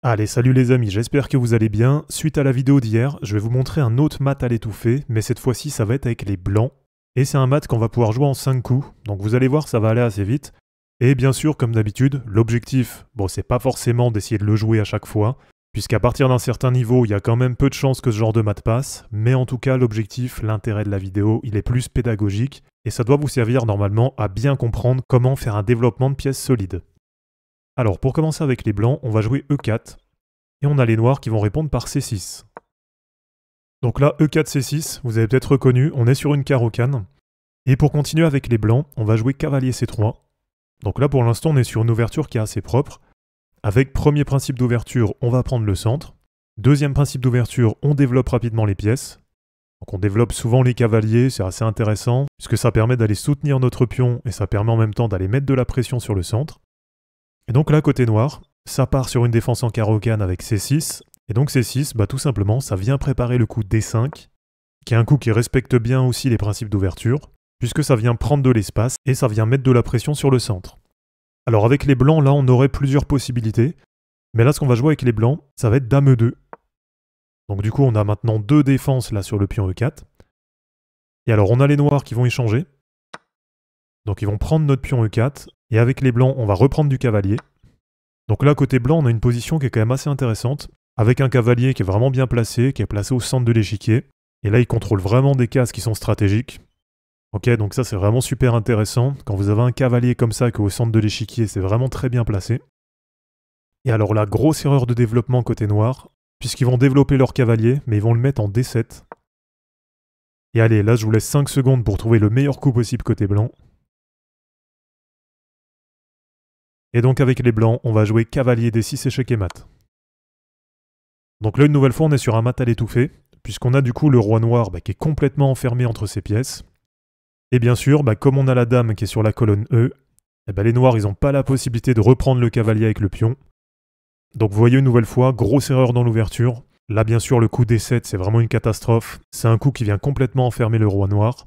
Allez, salut les amis, j'espère que vous allez bien. Suite à la vidéo d'hier, je vais vous montrer un autre mat à l'étouffer, mais cette fois-ci ça va être avec les blancs. Et c'est un mat qu'on va pouvoir jouer en 5 coups, donc vous allez voir ça va aller assez vite. Et bien sûr, comme d'habitude, l'objectif, bon c'est pas forcément d'essayer de le jouer à chaque fois, puisqu'à partir d'un certain niveau, il y a quand même peu de chances que ce genre de mat passe, mais en tout cas l'objectif, l'intérêt de la vidéo, il est plus pédagogique, et ça doit vous servir normalement à bien comprendre comment faire un développement de pièces solides. Alors pour commencer avec les blancs, on va jouer E4, et on a les noirs qui vont répondre par C6. Donc là, E4, C6, vous avez peut-être reconnu, on est sur une carocane. Et pour continuer avec les blancs, on va jouer cavalier C3. Donc là pour l'instant on est sur une ouverture qui est assez propre. Avec premier principe d'ouverture, on va prendre le centre. Deuxième principe d'ouverture, on développe rapidement les pièces. Donc on développe souvent les cavaliers, c'est assez intéressant, puisque ça permet d'aller soutenir notre pion et ça permet en même temps d'aller mettre de la pression sur le centre. Et donc là, côté noir, ça part sur une défense en carocane avec C6. Et donc C6, tout simplement, ça vient préparer le coup D5, qui est un coup qui respecte bien aussi les principes d'ouverture, puisque ça vient prendre de l'espace et ça vient mettre de la pression sur le centre. Alors avec les blancs, là, on aurait plusieurs possibilités. Mais là, ce qu'on va jouer avec les blancs, ça va être Dame E2. Donc du coup, on a maintenant deux défenses là sur le pion E4. Et alors, on a les noirs qui vont échanger. Donc ils vont prendre notre pion E4. Et avec les blancs, on va reprendre du cavalier. Donc là, côté blanc, on a une position qui est quand même assez intéressante, avec un cavalier qui est vraiment bien placé, qui est placé au centre de l'échiquier. Et là, il contrôle vraiment des cases qui sont stratégiques. Ok, donc ça, c'est vraiment super intéressant. Quand vous avez un cavalier comme ça, qui est au centre de l'échiquier, c'est vraiment très bien placé. Et alors, la grosse erreur de développement côté noir, puisqu'ils vont développer leur cavalier, mais ils vont le mettre en D7. Et allez, là, je vous laisse 5 secondes pour trouver le meilleur coup possible côté blanc. Et donc avec les blancs, on va jouer cavalier D6 échec et mat. Donc là, une nouvelle fois, on est sur un mat à l'étouffer, puisqu'on a du coup le roi noir qui est complètement enfermé entre ses pièces. Et bien sûr, comme on a la dame qui est sur la colonne E, les noirs, ils n'ont pas la possibilité de reprendre le cavalier avec le pion. Donc vous voyez une nouvelle fois, grosse erreur dans l'ouverture. Là, bien sûr, le coup D7, c'est vraiment une catastrophe. C'est un coup qui vient complètement enfermer le roi noir.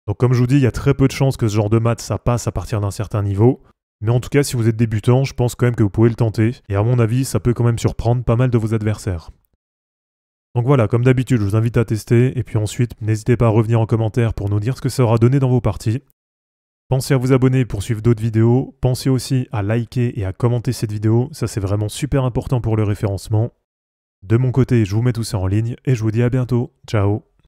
Donc comme je vous dis, il y a très peu de chances que ce genre de mat, ça passe à partir d'un certain niveau. Mais en tout cas, si vous êtes débutant, je pense quand même que vous pouvez le tenter. Et à mon avis, ça peut quand même surprendre pas mal de vos adversaires. Donc voilà, comme d'habitude, je vous invite à tester. Et puis ensuite, n'hésitez pas à revenir en commentaire pour nous dire ce que ça aura donné dans vos parties. Pensez à vous abonner pour suivre d'autres vidéos. Pensez aussi à liker et à commenter cette vidéo. Ça, c'est vraiment super important pour le référencement. De mon côté, je vous mets tout ça en ligne et je vous dis à bientôt. Ciao!